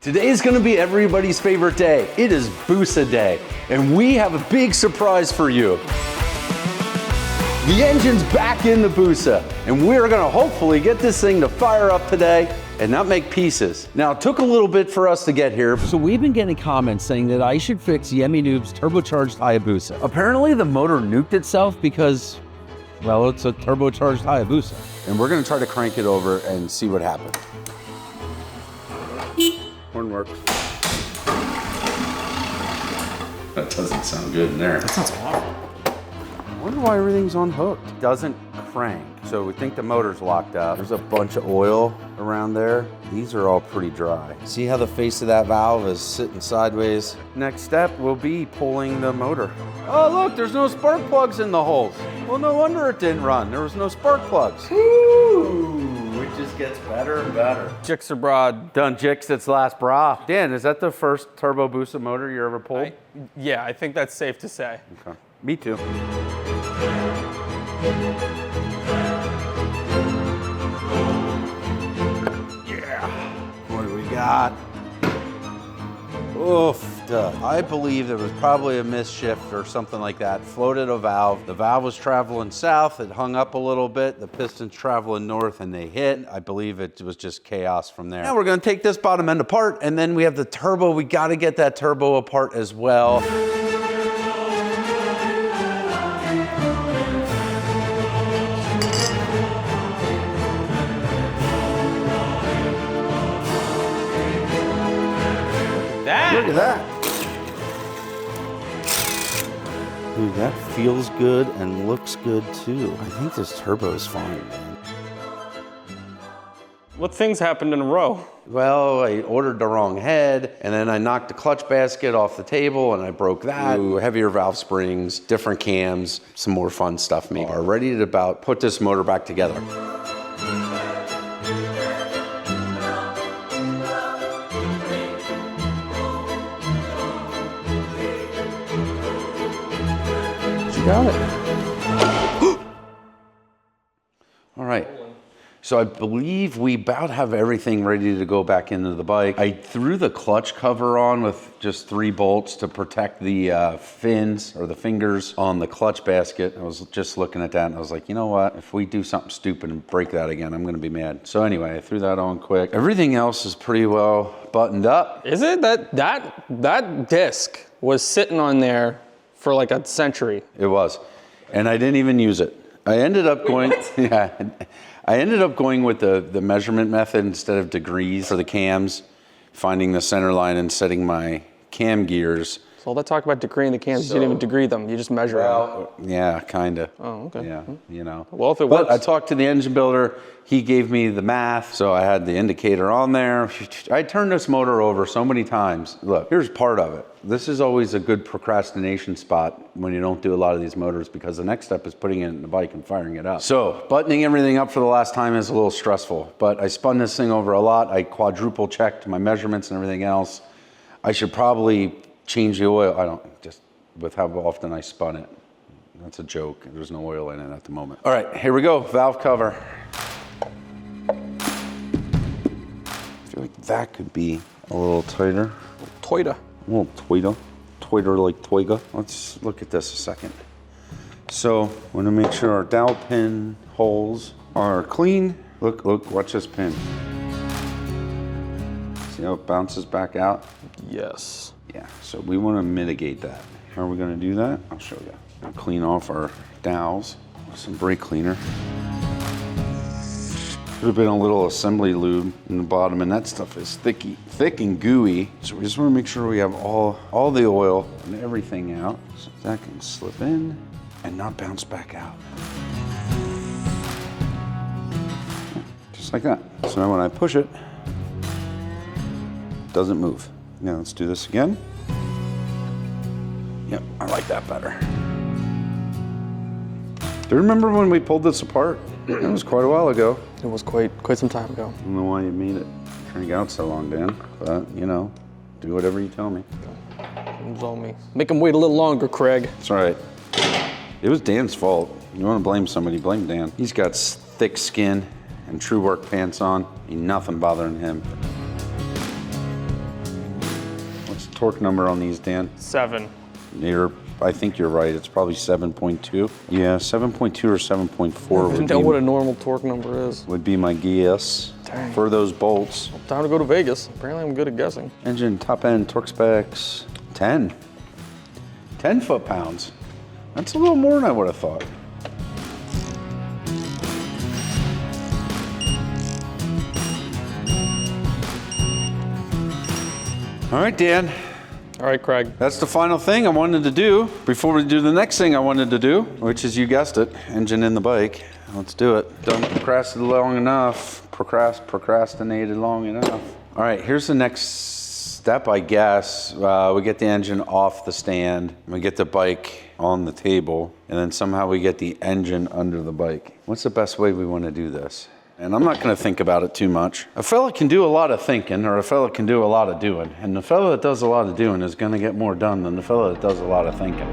Today is gonna be everybody's favorite day. It is Busa Day, and we have a big surprise for you. The engine's back in the Busa, and we're gonna hopefully get this thing to fire up today and not make pieces. Now, it took a little bit for us to get here. So we've been getting comments saying that I should fix Yammie Noob's turbocharged Hayabusa. Apparently the motor nuked itself because, well, it's a turbocharged Hayabusa. And we're gonna try to crank it over and see what happens. Horn works. That doesn't sound good in there. That sounds awful. I wonder why everything's unhooked. It doesn't crank. So we think the motor's locked up. There's a bunch of oil around there. These are all pretty dry. See how the face of that valve is sitting sideways? Next step will be pulling the motor. Oh look, there's no spark plugs in the holes. Well, no wonder it didn't run. There was no spark plugs. Ooh, it just gets better and better. Jixer broad. Done jixed its last bra. Dan, is that the first turbo Busa motor you ever pulled? Yeah, I think that's safe to say. Okay. Me too. Yeah. What do we got? Oof. I believe there was probably a misshift or something like that. Floated a valve. The valve was traveling south. It hung up a little bit. The piston's traveling north and they hit. I believe it was just chaos from there. Now we're gonna take this bottom end apart, and then we have the turbo. We gotta get that turbo apart as well. Look at that. Dude, that feels good and looks good too. I think this turbo is fine, man. What things happened in a row? Well, I ordered the wrong head, and then I knocked the clutch basket off the table, and I broke that. Ooh, heavier valve springs, different cams, some more fun stuff maybe. Are ready to about put this motor back together. Got it. All right. So I believe we about have everything ready to go back into the bike. I threw the clutch cover on with just 3 bolts to protect the fins or the fingers on the clutch basket. I was just looking at that and I was like, you know what? If we do something stupid and break that again, I'm gonna be mad. So anyway, I threw that on quick. Everything else is pretty well buttoned up. Is it? That disc was sitting on there for like a century. It was, and I didn't even use it. I ended up going, yeah, I ended up going with the measurement method instead of degrees for the cams, finding the center line and setting my cam gears. So all that talk about degreeing the cams, you didn't even degree them, you just measure them. Yeah, kinda. Oh, okay. Yeah, you know. Well, if it works. But I talked to the engine builder, he gave me the math, so I had the indicator on there. I turned this motor over so many times. Look, here's part of it. This is always a good procrastination spot when you don't do a lot of these motors, because the next step is putting it in the bike and firing it up. So buttoning everything up for the last time is a little stressful, but I spun this thing over a lot. I quadruple checked my measurements and everything else. I should probably change the oil. I don't, just with how often I spun it. That's a joke. There's no oil in it at the moment. All right, here we go, valve cover. I feel like that could be a little tighter. Toyota. A little Toyota like Toyga. Let's look at this a second. So, want to make sure our dowel pin holes are clean. Look, watch this pin. See how it bounces back out? Yes. Yeah, so we want to mitigate that. How are we going to do that? I'll show you. I'll clean off our dowels with some brake cleaner. Could have been a little assembly lube in the bottom, and that stuff is thick and gooey. So we just want to make sure we have all the oil and everything out, so that can slip in and not bounce back out. Just like that. So now when I push it, it doesn't move. Now let's do this again. Yep, I like that better. Do you remember when we pulled this apart? It was quite a while ago. It was quite some time ago. I don't know why you made it crank out so long, Dan, but you know, do whatever you tell me. It was all me. Make him wait a little longer, Craig. That's right. It was Dan's fault. You want to blame somebody, blame Dan. He's got thick skin and true work pants on. Ain't nothing bothering him. torque number on these, Dan? 7. I think you're right. It's probably 7.2. Yeah, 7.2 or 7.4 I know what a normal torque number is. would be my guess. Dang. For those bolts. Time to go to Vegas. Apparently I'm good at guessing. Engine, top end, torque specs, 10. 10 foot-pounds. That's a little more than I would have thought. All right, Dan. All right, Craig. That's the final thing I wanted to do before we do the next thing I wanted to do, which is, you guessed it, engine in the bike. Let's do it. Don't procrastinate long enough. Procrastinated long enough. All right, here's the next step, I guess. We get the engine off the stand. We get the bike on the table, and then somehow we get the engine under the bike. What's the best way we want to do this? And I'm not going to think about it too much. A fella can do a lot of thinking, or a fella can do a lot of doing. And the fella that does a lot of doing is going to get more done than the fella that does a lot of thinking.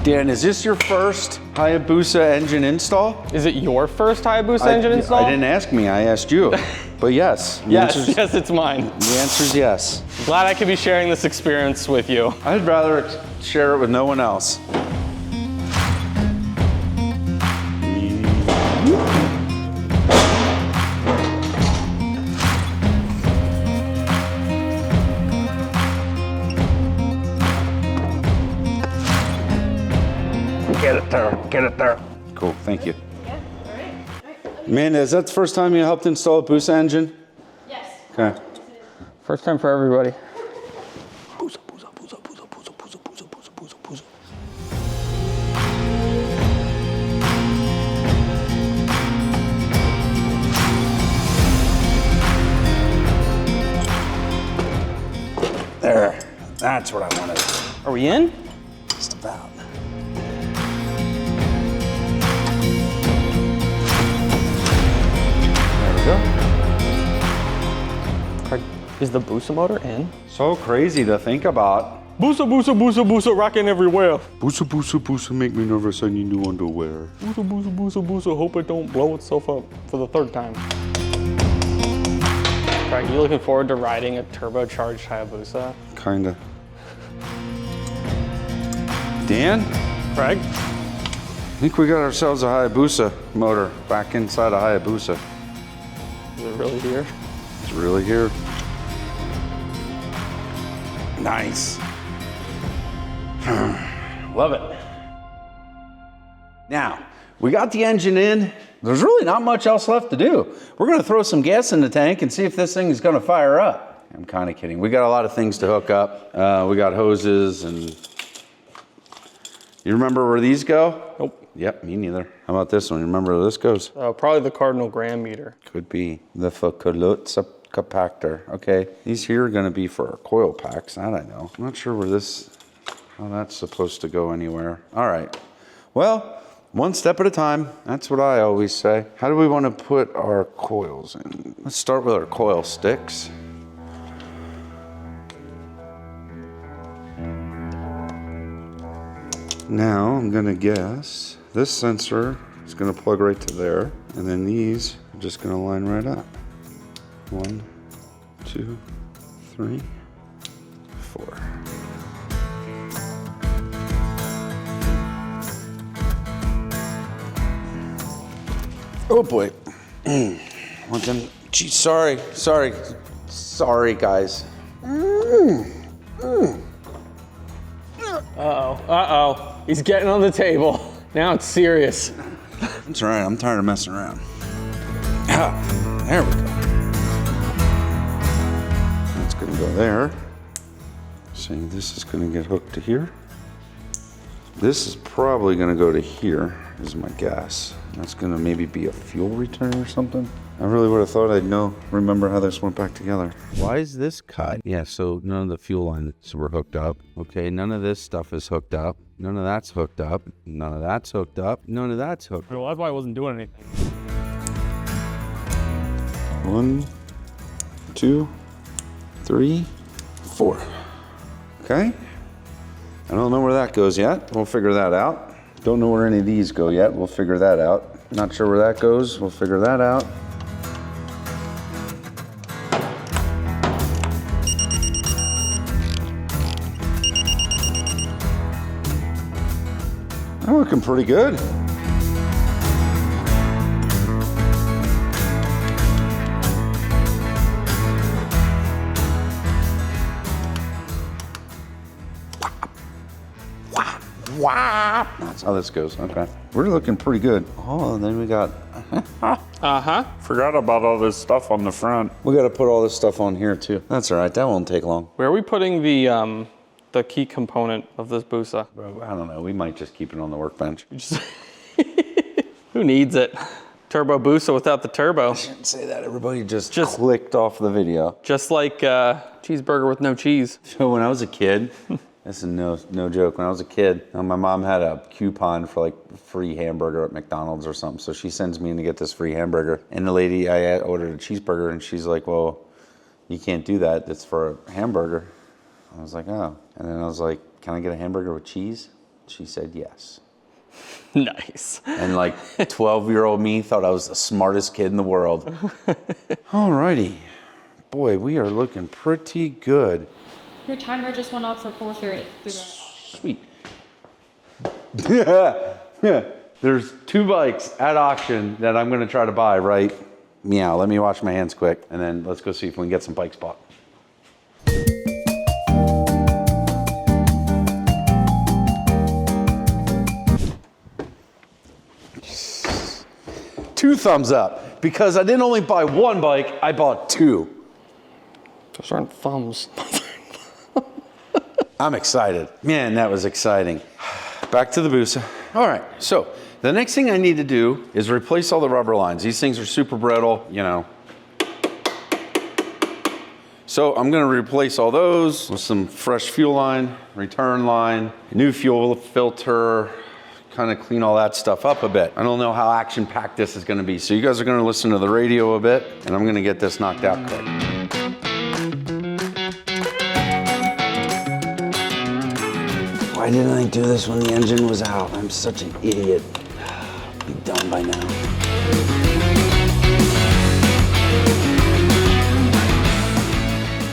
Dan, is this your first Hayabusa engine install? Is it your first Hayabusa engine install? I didn't ask me, I asked you. But yes. Yes, it's mine. The answer is yes. Glad I could be sharing this experience with you. I'd rather share it with no one else. Get it there. Cool, thank you. Yeah, all right. Man, is that the first time you helped install a Busa engine? Yes. Okay. First time for everybody. Busa, Busa, Busa, Busa, Busa, Busa, Busa, Busa, Busa, Busa. There, that's what I wanted. Are we in? Just about. Craig, is the Busa motor in? So crazy to think about. Busa, Busa, Busa, Busa, rocking everywhere. Busa, Busa, Busa, make me nervous. I need new underwear. Busa, Busa, Busa, Busa, hope it don't blow itself up for the 3rd time. Craig, you looking forward to riding a turbocharged Hayabusa? Kinda. Dan? Craig? I think we got ourselves a Hayabusa motor back inside a Hayabusa. Is it really here? It's really here. Nice. Love it. Now, we got the engine in. There's really not much else left to do. We're gonna throw some gas in the tank and see if this thing is gonna fire up. I'm kind of kidding. We got a lot of things to hook up. We got hoses and... You remember where these go? Nope. Yep, me neither. How about this one? You remember where this goes? Probably the cardinal gram meter. Could be the Fakulutsa compactor. Okay, these here are gonna be for our coil packs. That I know. I'm not sure where how that's supposed to go anywhere. All right, well, one step at a time. That's what I always say. How do we want to put our coils in? Let's start with our coil sticks. Now I'm gonna guess this sensor is gonna plug right to there, and then these are just gonna line right up. 1, 2, 3, 4. Oh boy. Well then, gee, sorry guys. Uh-oh. He's getting on the table. Now it's serious. That's all right, I'm tired of messing around. Ah, there we go. That's gonna go there. So this is gonna get hooked to here. This is probably gonna go to here, is my guess. That's gonna maybe be a fuel return or something. I really would have thought I'd remember how this went back together. Why is this cut? Yeah, so none of the fuel lines were hooked up. Okay, none of this stuff is hooked up. None of that's hooked up. None of that's hooked up. None of that's hooked up. Well, that's why I wasn't doing anything. 1, 2, 3, 4. Okay. I don't know where that goes yet. We'll figure that out. Don't know where any of these go yet. We'll figure that out. Not sure where that goes. We'll figure that out. looking pretty good. Wow. That's how this goes. Okay. We're looking pretty good. Oh, and then we got. Forgot about all this stuff on the front. We got to put all this stuff on here too. That's all right. That won't take long. Where are we putting the key component of this Busa? Bro, I don't know. We might just keep it on the workbench. Who needs it? Turbo Busa without the turbo. Didn't say that. Everybody just clicked off the video. Just like cheeseburger with no cheese. So when I was a kid, this is no joke. When I was a kid, my mom had a coupon for like free hamburger at McDonald's or something. So she sends me in to get this free hamburger. And the lady, I ordered a cheeseburger and she's like, well, you can't do that. That's for a hamburger. I was like, oh. And then I was like, can I get a hamburger with cheese? She said yes. Nice. And like 12-year-old me thought I was the smartest kid in the world. Alrighty. Boy, we are looking pretty good. Your timer just went off for 4:30. Sweet. Yeah. There's 2 bikes at auction that I'm going to try to buy, right? Meow. Let me wash my hands quick, and then let's go see if we can get some bikes bought. Two thumbs up, because I didn't only buy 1 bike, I bought 2. Those aren't thumbs. I'm excited. Man, that was exciting. Back to the Busa. All right, so the next thing I need to do is replace all the rubber lines. These things are super brittle, you know. So I'm gonna replace all those with some fresh fuel line, return line, new fuel filter, kind of clean all that stuff up a bit. I don't know how action-packed this is gonna be, so you guys are gonna listen to the radio a bit, and I'm gonna get this knocked out quick. Why didn't I do this when the engine was out? I'm such an idiot. Be done by now.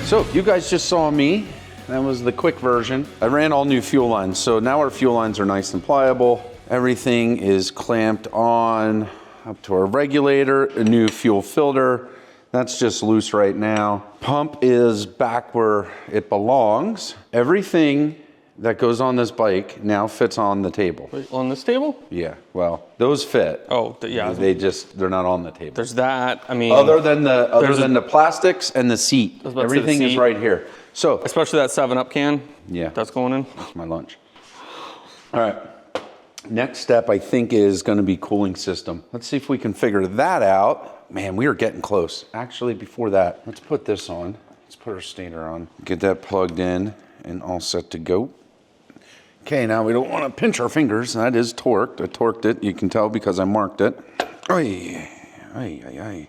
So you guys just saw me. That was the quick version. I ran all new fuel lines. So now our fuel lines are nice and pliable. Everything is clamped on up to our regulator, a new fuel filter. That's just loose right now. Pump is back where it belongs. Everything that goes on this bike now fits on the table. Wait, on this table? Yeah, well, those fit. Oh, yeah. They're not on the table. There's that. I mean, Other than the plastics and the seat, was about to say the everything is seat. right here. So, especially that 7-Up can. Yeah. That's going in. that's my lunch. All right. Next step, I think, is going to be cooling system. Let's see if we can figure that out. Man, we are getting close. Actually, before that, let's put this on. Let's put our stator on. Get that plugged in and all set to go. Okay, now we don't want to pinch our fingers. That is torqued. I torqued it. You can tell because I marked it. Ay, ay, ay, ay.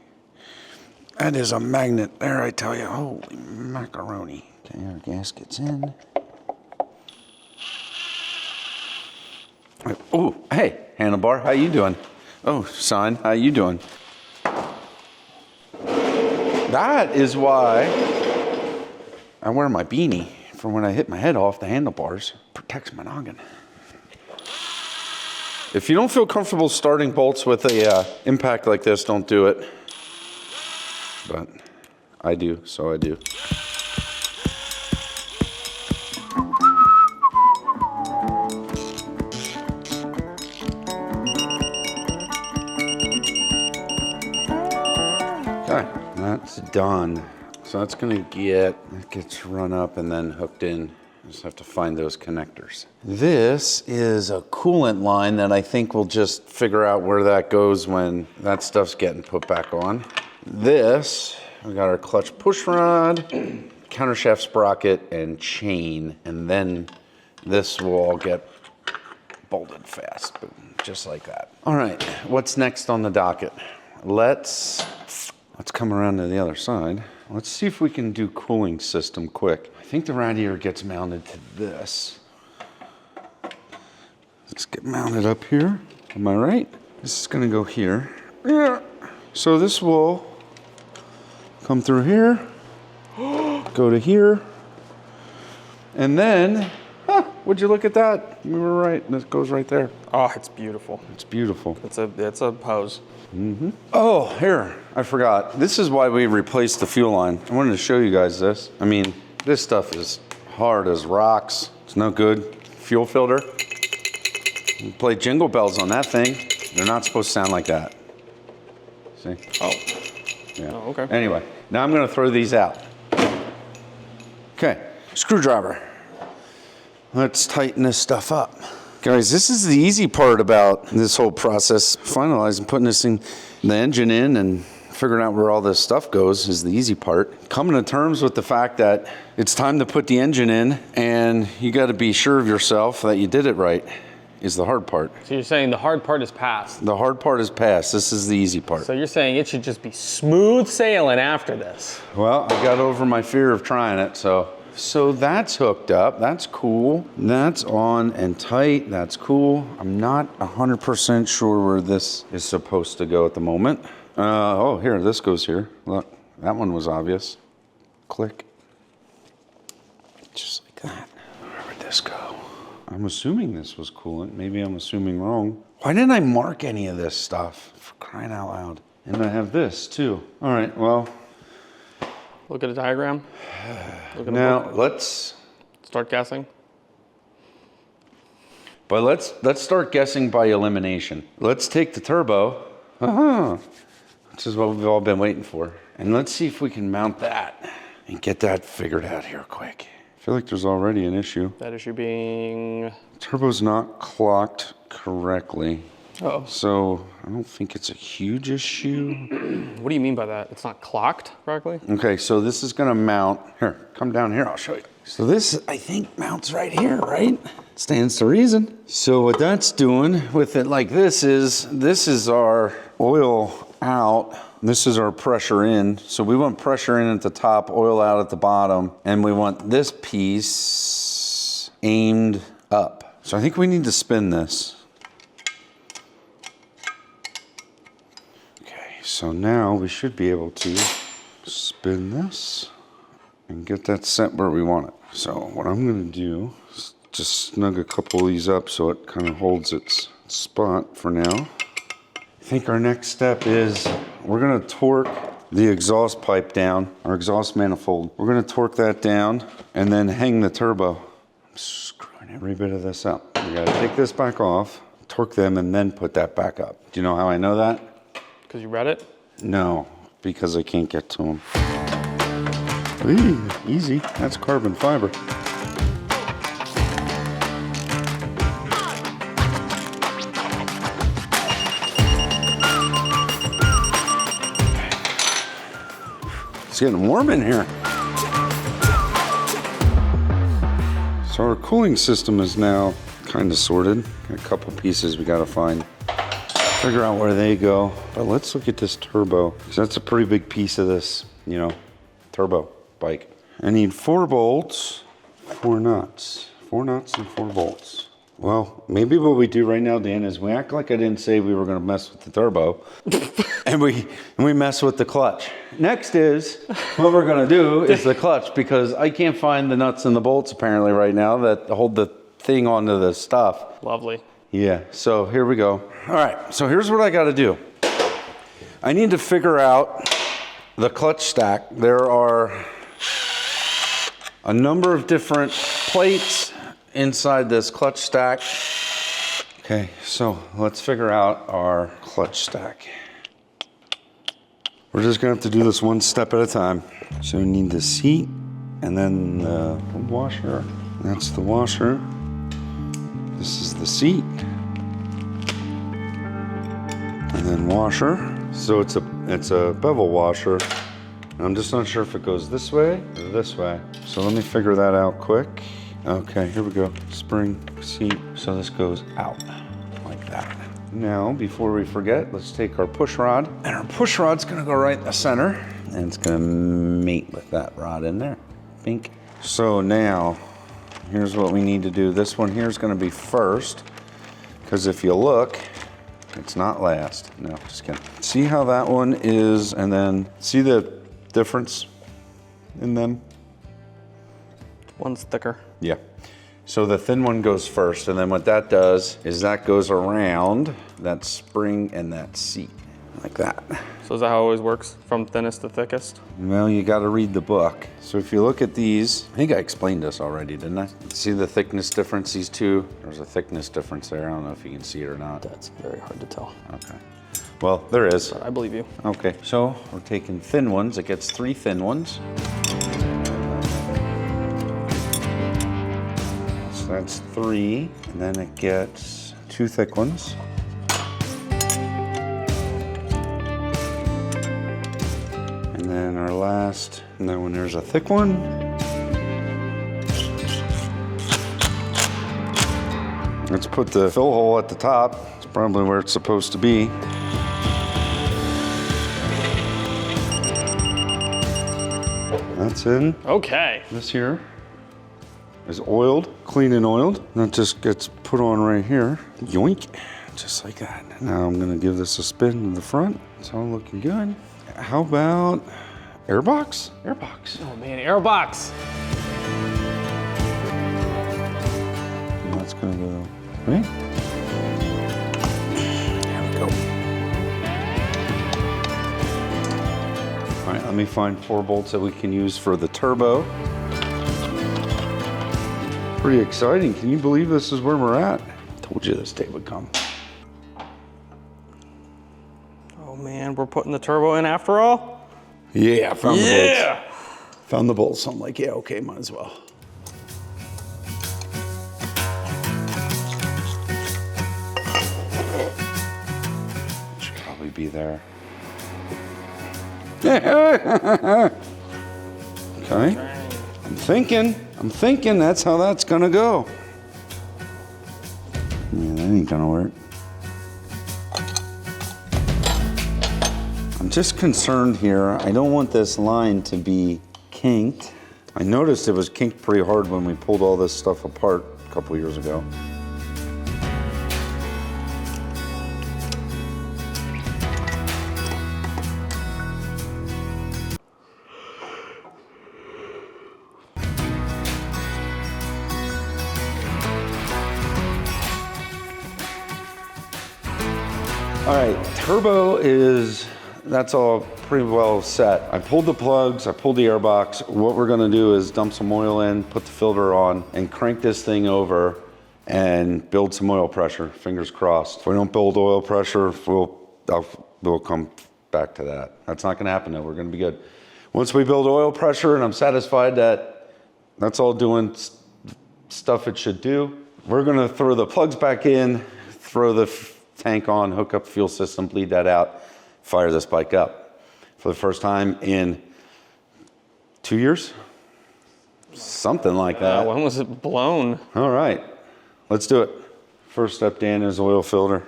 That is a magnet there, I tell you. Holy macaroni. Okay, our gasket's in. Oh, hey, handlebar, how you doing? Oh, son, how you doing? That is why I wear my beanie for when I hit my head off the handlebars. Protects my noggin. If you don't feel comfortable starting bolts with a impact like this, don't do it. But I do, so I do. Okay, that's done. So that's gonna it gets run up and then hooked in. Just have to find those connectors. This is a coolant line that I think we'll just figure out where that goes when that stuff's getting put back on. This, we got our clutch push rod, countershaft sprocket, and chain. And then this will all get bolted fast, just like that. All right, what's next on the docket? Let's come around to the other side. Let's see if we can do cooling system quick. I think the radiator gets mounted to this. Let's get mounted up here. Am I right? This is gonna go here. Yeah. So this will come through here, go to here, and then Would you look at that? We were right. This goes right there. Oh, it's beautiful. It's beautiful. It's a hose. Oh, here, I forgot. This is why we replaced the fuel line. I wanted to show you guys this. I mean, this stuff is hard as rocks. It's no good. Fuel filter. You play jingle bells on that thing. They're not supposed to sound like that. See? Oh. Yeah. Oh, okay. Anyway, now I'm gonna throw these out. Okay, screwdriver. Let's tighten this stuff up. Guys, this is the easy part about this whole process. Finalizing, putting this thing, the engine in and figuring out where all this stuff goes is the easy part. Coming to terms with the fact that it's time to put the engine in and you gotta be sure of yourself that you did it right is the hard part. So you're saying the hard part is past. The hard part is past. This is the easy part. So you're saying it should just be smooth sailing after this. Well, I got over my fear of trying it, so that's hooked up. That's cool. That's on and tight. That's cool. I'm not 100% sure where this is supposed to go at the moment. Oh, here, this goes here. Look, that one was obvious. Click. Just like that. Where would this go? I'm assuming this was coolant. Maybe I'm assuming wrong. Why didn't I mark any of this stuff? For crying out loud. And I have this too. All right, well. Look at a diagram. Look at Now, let's start guessing. But let's start guessing by elimination. Let's take the turbo, which is what we've all been waiting for. And let's see if we can mount that and get that figured out here quick. I feel like there's already an issue. That issue being... Turbo's not clocked correctly. Uh-oh. So I don't think it's a huge issue. What do you mean by that? It's not clocked correctly? Okay, so this is gonna mount. Here, come down here, I'll show you. So this, I think, mounts right here, right? Stands to reason. So what that's doing with it like this is our oil out. This is our pressure in. So we want pressure in at the top, oil out at the bottom, and we want this piece aimed up. So I think we need to spin this. Okay, so now we should be able to spin this and get that set where we want it. So what I'm gonna do is just snug a couple of these up so it kind of holds its spot for now. I think our next step is we're gonna torque the exhaust pipe down, our exhaust manifold. We're gonna torque that down and then hang the turbo. I'm screwing every bit of this up. We gotta take this back off, torque them, and then put that back up. Do you know how I know that? Because you read it? No, because I can't get to them. Ooh, easy, that's carbon fiber. It's getting warm in here. So our cooling system is now kind of sorted. Got a couple pieces we gotta figure out where they go. But let's look at this turbo, because that's a pretty big piece of this, you know, turbo bike. I need 4 bolts, 4 nuts. 4 nuts and 4 bolts. Well, maybe what we do right now, Dan, is we act like I didn't say we were gonna mess with the turbo. and we mess with the clutch. Next is, what we're gonna do is the clutch, because I can't find the nuts and the bolts apparently right now that hold the thing onto the stuff. Lovely. Yeah, so here we go. All right, so here's what I gotta do. I need to figure out the clutch stack. There are a number of different plates inside this clutch stack. Okay, so let's figure out our clutch stack. We're just gonna have to do this one step at a time. So we need the seat and then the washer. That's the washer. This is the seat. And then washer. So it's a bevel washer. I'm just not sure if it goes this way or this way. So let me figure that out quick. Okay, here we go. Spring, seat. So this goes out like that. Now, before we forget, let's take our push rod. And our push rod's gonna go right in the center. And it's gonna mate with that rod in there. Bink. So now, here's what we need to do. This one here is gonna be first. Because if you look, it's not last. No, just kidding. See how that one is, and then see the difference in them? One's thicker. Yeah. So the thin one goes first, and then what that does is that goes around that spring and that seat, like that. So is that how it always works, from thinnest to thickest? Well, you got to read the book. So if you look at these, I think I explained this already, didn't I? See the thickness difference, these two? There's a thickness difference there. I don't know if you can see it or not. That's very hard to tell. Okay. Well, there is. But I believe you. Okay, so we're taking thin ones. It gets 3 thin ones. So that's 3, and then it gets 2 thick ones. And then our last, and then when there's a thick one. Let's put the fill hole at the top. It's probably where it's supposed to be. That's in. Okay. This here is oiled, clean and oiled. That just gets put on right here. Yoink, just like that. Now I'm gonna give this a spin in the front. It's all looking good. How about airbox? Airbox. Oh man, airbox. And that's gonna go, right? There we go. All right, let me find 4 bolts that we can use for the turbo. Pretty exciting. Can you believe this is where we're at? Told you this day would come. Oh man, we're putting the turbo in after all? Yeah, found the bolts. Yeah! Found the bolts. So I'm like, yeah, okay, might as well. Should probably be there. Okay. I'm thinking that's how that's gonna go. Yeah, that ain't gonna work. I'm just concerned here. I don't want this line to be kinked. I noticed it was kinked pretty hard when we pulled all this stuff apart a couple years ago. All right, turbo that's all pretty well set. I pulled the plugs, I pulled the airbox. What we're gonna do is dump some oil in, put the filter on, and crank this thing over and build some oil pressure, fingers crossed. If we don't build oil pressure, we'll come back to that. That's not gonna happen though, we're gonna be good. Once we build oil pressure and I'm satisfied that that's all doing stuff it should do, we're gonna throw the plugs back in, throw the tank on, hook up the fuel system, bleed that out, fire this bike up. For the first time in 2 years? Something like that. When was it blown? All right, let's do it. First step, Dan, is oil filter.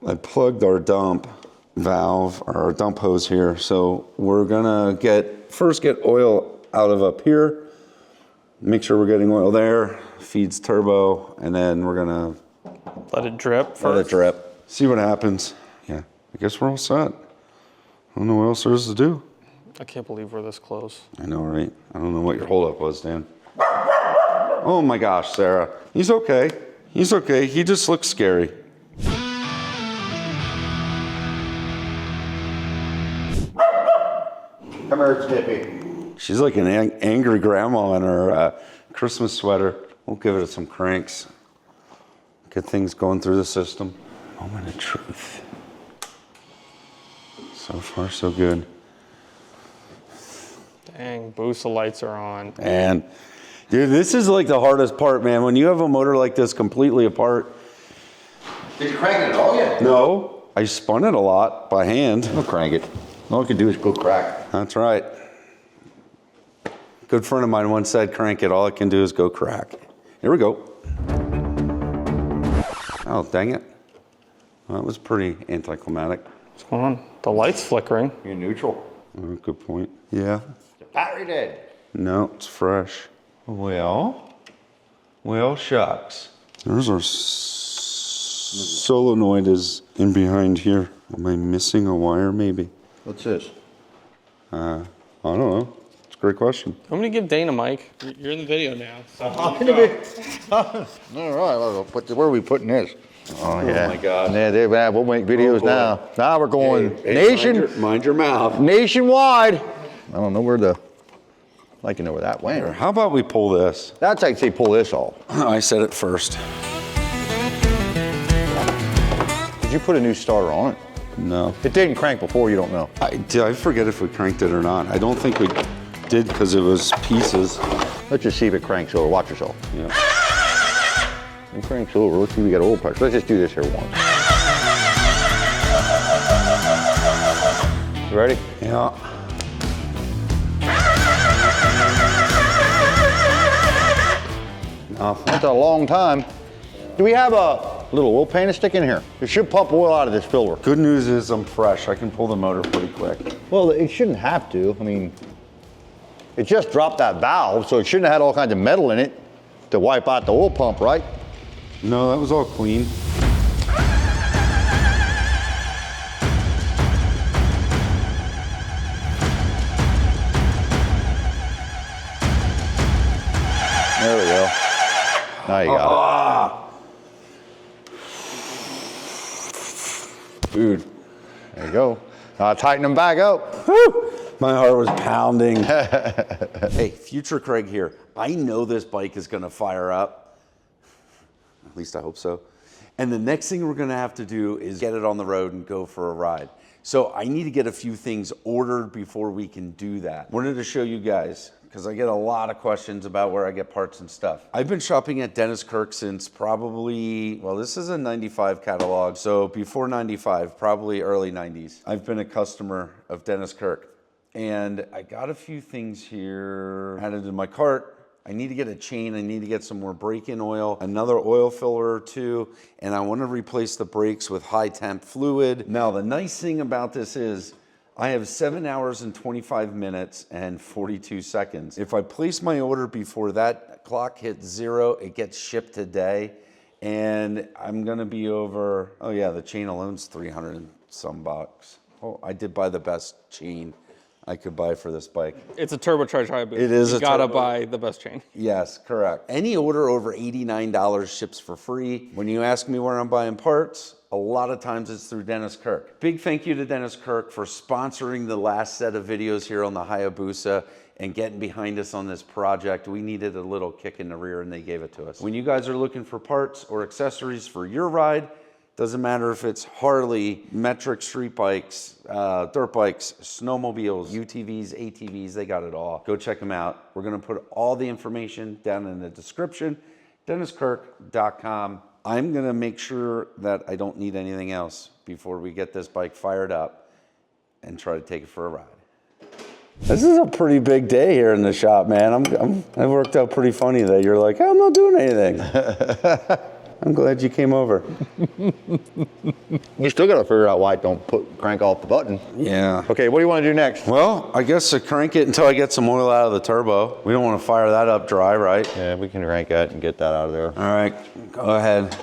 I plugged our dump valve, or our dump hose here, so we're gonna first get oil out of up here, make sure we're getting oil there, feeds turbo, and then we're gonna Let it drip first? let it drip. See what happens. Yeah, I guess we're all set. I don't know what else there is to do. I can't believe we're this close. I know, right? I don't know what your holdup was, Dan. Oh my gosh, Sarah. He's okay. He's okay. He just looks scary. Come here, Snippy. She's like an angry grandma in her Christmas sweater. We'll give it some cranks. Get things going through the system. Moment of truth. So far, so good. Dang, booster lights are on. And dude, this is like the hardest part, man. When you have a motor like this completely apart. Did you crank it at all yet? No, I spun it a lot by hand. Don't crank it. All you can do is go crack. That's right. Good friend of mine once said, crank it, all it can do is go crack. Here we go. Oh, dang it. Well, that was pretty anticlimactic. What's going on? The light's flickering. You're neutral. Oh, good point. Yeah. The battery dead. No, it's fresh. Well, shucks. There's our solenoid is in behind here. Am I missing a wire maybe? What's this? I don't know. It's great question. I'm gonna give Dane a mic. You're in the video now. So. All right, well, where are we putting this? Oh, yeah. my God. Yeah, we'll make videos now. Now we're going Mind your mouth. nationwide. I don't know where I'd like to know where that went. How about we pull this? That's like say pull this off. I said it first. Did you put a new starter on it? No. It didn't crank before, you don't know. I forget if we cranked it or not. I don't think we did because it was pieces. Let's just see if it cranks over. Watch yourself. Yeah. It cranks over. Let's see if we got oil pressure. Let's just do this here once. You ready? Yeah. Nothing. That's a long time. Do we have a little oil pan to stick in here? It should pump oil out of this filler. Good news is I'm fresh. I can pull the motor pretty quick. Well, it shouldn't have to. I mean, it just dropped that valve, so it shouldn't have had all kinds of metal in it to wipe out the oil pump, right? No, that was all clean. There we go. Now you got it. Dude. There you go. Now tighten them back up. Woo! My heart was pounding. Hey, future Craig here. I know this bike is gonna fire up. At least I hope so. And the next thing we're gonna have to do is get it on the road and go for a ride. So I need to get a few things ordered before we can do that. Wanted to show you guys, because I get a lot of questions about where I get parts and stuff. I've been shopping at Dennis Kirk since probably, well, this is a 95 catalog, so before 95, probably early 90s. I've been a customer of Dennis Kirk. And I got a few things here added to my cart. I need to get a chain, I need to get some more break-in oil, another oil filler or two, and I want to replace the brakes with high temp fluid. Now, the nice thing about this is I have 7 hours and 25 minutes and 42 seconds. If I place my order before that clock hits 0, it gets shipped today, and I'm gonna be over, oh yeah, the chain alone's 300 and some bucks. Oh, I did buy the best chain I could buy for this bike. It's a turbocharged Hayabusa. It is You a gotta turbo. buy the best chain. Yes, correct. Any order over $89 ships for free. When you ask me where I'm buying parts, a lot of times it's through Dennis Kirk. Big thank you to Dennis Kirk for sponsoring the last set of videos here on the Hayabusa and getting behind us on this project. We needed a little kick in the rear and they gave it to us. When you guys are looking for parts or accessories for your ride, doesn't matter if it's Harley, metric street bikes, dirt bikes, snowmobiles, UTVs, ATVs, they got it all. Go check them out. We're gonna put all the information down in the description, DennisKirk.com. I'm gonna make sure that I don't need anything else before we get this bike fired up and try to take it for a ride. This is a pretty big day here in the shop, man. I worked out pretty funny that you're like, I'm not doing anything. I'm glad you came over. You still got to figure out why it don't crank off the button. Yeah. Okay, what do you want to do next? Well, I guess to crank it until I get some oil out of the turbo. We don't want to fire that up dry, right? Yeah, we can crank that and get that out of there. All right, go ahead.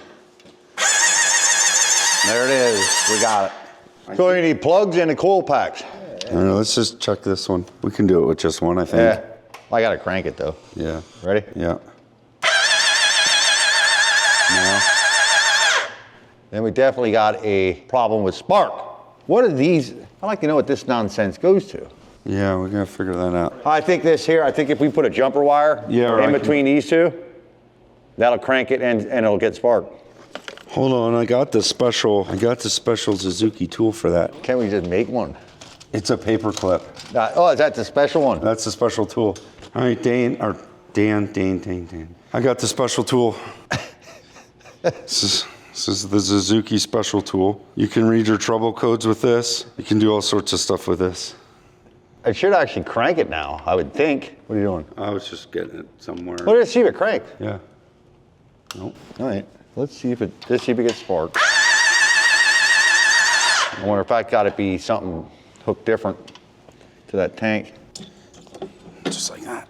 There it is. We got it. So you need plugs and the coil packs. All right, let's just check this one. We can do it with just one, I think. Yeah. I got to crank it though. Yeah. Ready? Yeah. No. Then we definitely got a problem with spark. What are these? I'd like to know what this nonsense goes to. Yeah, we're gonna figure that out. I think this here, I think if we put a jumper wire in between these two, that'll crank it and it'll get spark. Hold on, I got the special Suzuki tool for that. Can't we just make one? It's a paper clip. Oh, is that the special one? That's the special tool. All right, Dan. I got the special tool. This is the Suzuki special tool. You can read your trouble codes with this. You can do all sorts of stuff with this. It should actually crank it now, I would think. What are you doing? I was just getting it somewhere. Let's see if it cranked. Yeah. Nope. All right, let's see if it gets spark. I wonder if I got to be something hooked different to that tank. Just like that.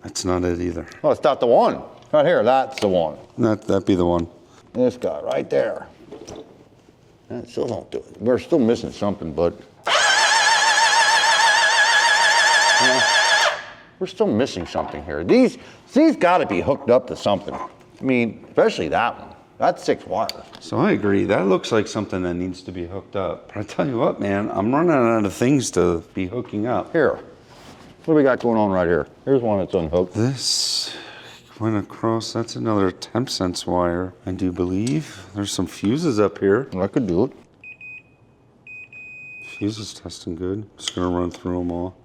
That's not it either. Oh, it's not the one. Right here, that's the one. That'd be the one. This guy right there. That still don't do it. We're still missing something, but. Yeah. We're still missing something here. These got to be hooked up to something. I mean, especially that one. That's 6 wire. So I agree. That looks like something that needs to be hooked up. But I tell you what, man, I'm running out of things to be hooking up. Here, what do we got going on right here? Here's one that's unhooked. This went across. That's another temp sense wire, I do believe. There's some fuses up here. I could do it. Fuses testing good. Just gonna run through them all.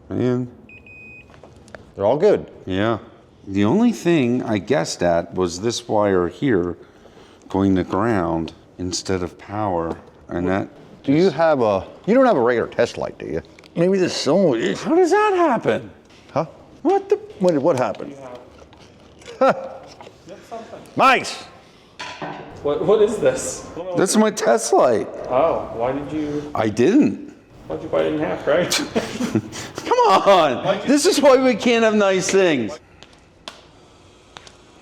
Man, They're all good. yeah. The only thing I guessed at was this wire here going to ground instead of power, and that. Do you have a? You don't have a regular test light, do you? Maybe this solenoid is. How does that happen? Huh? What the? What happened? Nice. What is this? That's my test light. Oh, why did you I didn't. bite it in half, right? Come on. This is why we can't have nice things.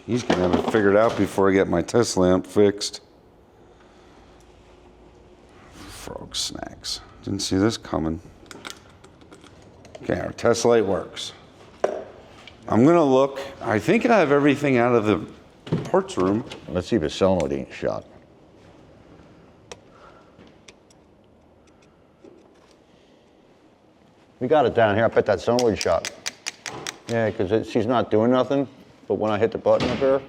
He's gonna have it figured out before I get my test lamp fixed. Frog snacks. Didn't see this coming. Okay, our test light works. I'm gonna look. I think I have everything out of the parts room. Let's see if the solenoid ain't shot. We got it down here. I bet that solenoid shot. Yeah, because she's not doing nothing. But when I hit the button up here,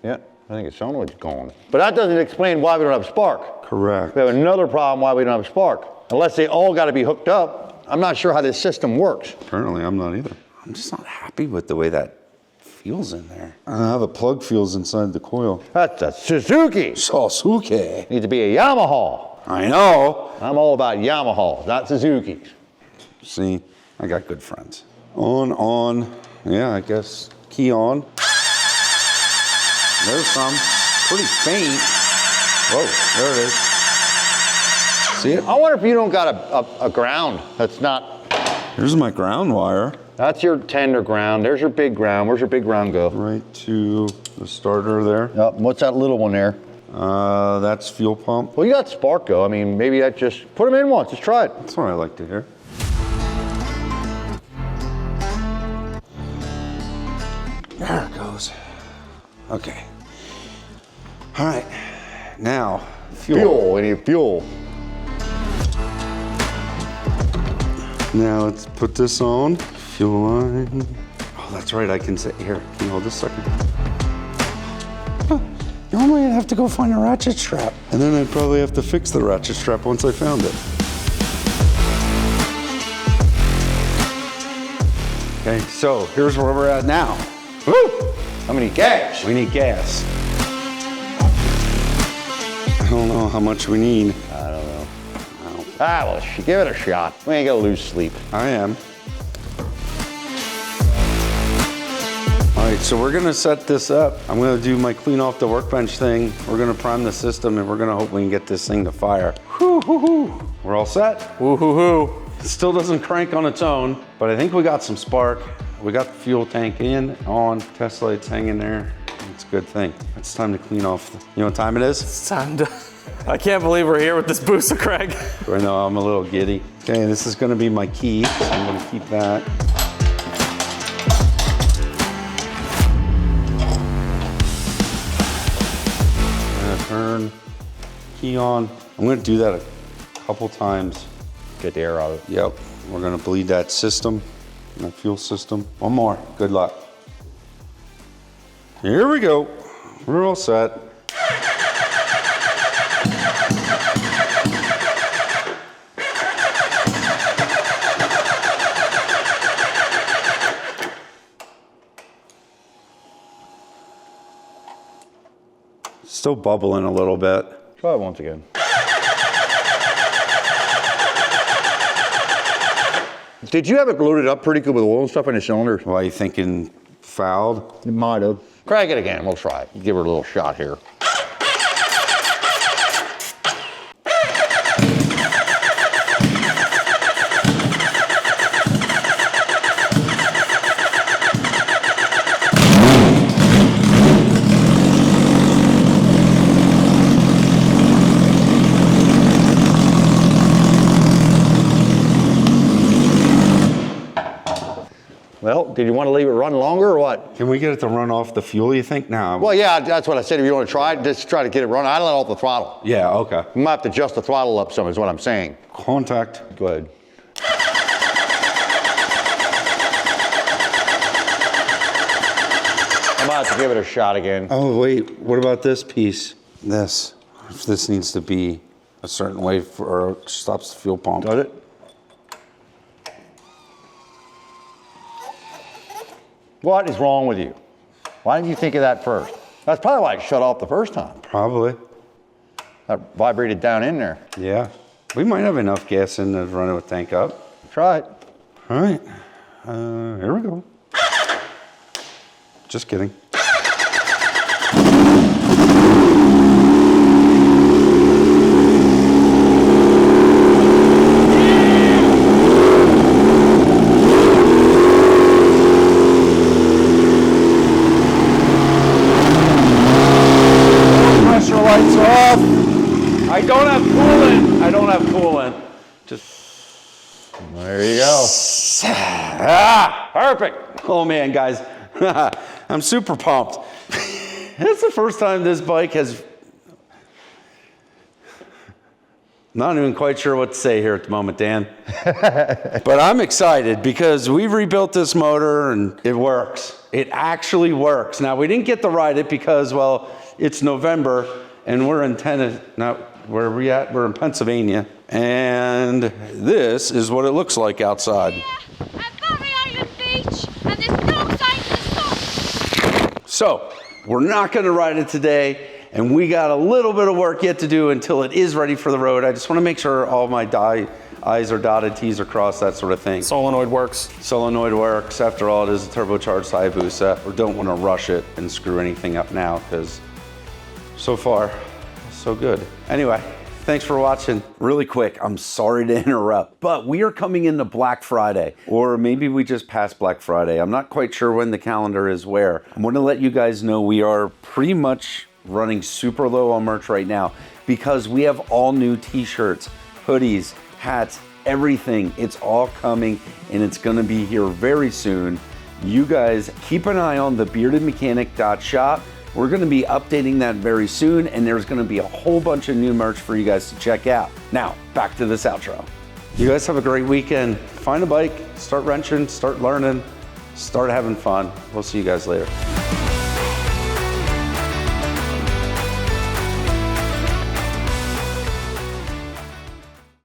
yeah, I think the solenoid's gone. But that doesn't explain why we don't have spark. Correct. We have another problem why we don't have spark. Unless they all got to be hooked up, I'm not sure how this system works. Apparently, I'm not either. I'm just not happy with the way that feels in there. I don't know how the plug feels inside the coil. That's a Suzuki. Sasuke. Needs to be a Yamaha. I know. I'm all about Yamaha, not Suzuki's. See, I got good friends. On. Yeah, I guess key on. There's some. Pretty faint. Whoa, there it is. See it? I wonder if you don't got a ground that's not. Here's my ground wire. That's your tender ground. There's your big ground. Where's your big ground go? Right to the starter there. Yep. What's that little one there? That's fuel pump. Well, you got spark go. I mean, maybe that just put them in once. Let's try it. That's what I like to hear. There it goes. Okay. All right. Now, Fuel. We need fuel. Now let's put this on. Fuel line. Oh, that's right. I can say, here, can you hold this a second? Huh. Normally I'd have to go find a ratchet strap. And then I'd probably have to fix the ratchet strap once I found it. Okay, so here's where we're at now. Woo! How many gas? We need gas. I don't know how much we need. I don't know. Well, give it a shot. We ain't gonna lose sleep. I am. All right, so we're gonna set this up. I'm gonna do my clean off the workbench thing. We're gonna prime the system and we're gonna hope we can get this thing to fire. Whoo, hoo, hoo. We're all set. Woo hoo hoo. It still doesn't crank on its own, but I think we got some spark. We got the fuel tank in, on, test lights hanging there. It's a good thing. It's time to clean off. You know what time it is? It's time to. I can't believe we're here with this booster, Craig. I know, I'm a little giddy. Okay, this is gonna be my key, so I'm gonna keep that. I'm gonna turn key on. I'm gonna do that a couple times. Get the air out of it. Yep, we're gonna bleed that system, that fuel system. One more, good luck. Here we go, we're all set. Still bubbling a little bit. Try it once again. Did you have it loaded up pretty good with oil and stuff in the cylinder? Why are you thinking fouled? It might have. Crack it again. We'll try it. Give her a little shot here. Well, did you want to leave it run longer or what? Can we get it to run off the fuel, you think? No. Well, yeah, that's what I said. If you want to try it, just try to get it running. I let off the throttle. Yeah, okay. You might have to adjust the throttle up some is what I'm saying. Contact. Go ahead. I might have to give it a shot again. Oh, wait, what about this piece? This. If this needs to be a certain way or it stops the fuel pump. Does it? What is wrong with you? Why didn't you think of that first? That's probably why it shut off the first time. Probably. That vibrated down in there. Yeah. We might have enough gas in to run it with tank up. Try it. All right. Here we go. Just kidding. Pressure lights are off. I don't have coolant. I don't have coolant. Just. There you go. Ah, perfect. Oh man, guys, I'm super pumped. It's the first time this bike has. Not even quite sure what to say here at the moment, Dan. But I'm excited because we've rebuilt this motor and it works. It actually works. Now, we didn't get to ride it because, well, it's November and we're in Tennessee. Now, where are we at? We're in Pennsylvania. And this is what it looks like outside. At Barry Island Beach, and there's no signs of sun. So, we're not gonna ride it today, and we got a little bit of work yet to do until it is ready for the road. I just wanna make sure all my I's are dotted, T's are crossed, that sort of thing. Solenoid works. Solenoid works. After all, it is a turbocharged Hayabusa. We don't wanna rush it and screw anything up now, because so far, so good. Anyway, thanks for watching. Really quick, I'm sorry to interrupt, but we are coming into Black Friday, or maybe we just passed Black Friday. I'm not quite sure when the calendar is where. I'm gonna let you guys know we are pretty much running super low on merch right now because we have all new t-shirts, hoodies, hats, everything. It's all coming and it's gonna be here very soon. You guys keep an eye on thebeardedmechanic.shop. We're gonna be updating that very soon, and there's gonna be a whole bunch of new merch for you guys to check out. Now, back to this outro. You guys have a great weekend. Find a bike, start wrenching, start learning, start having fun. We'll see you guys later.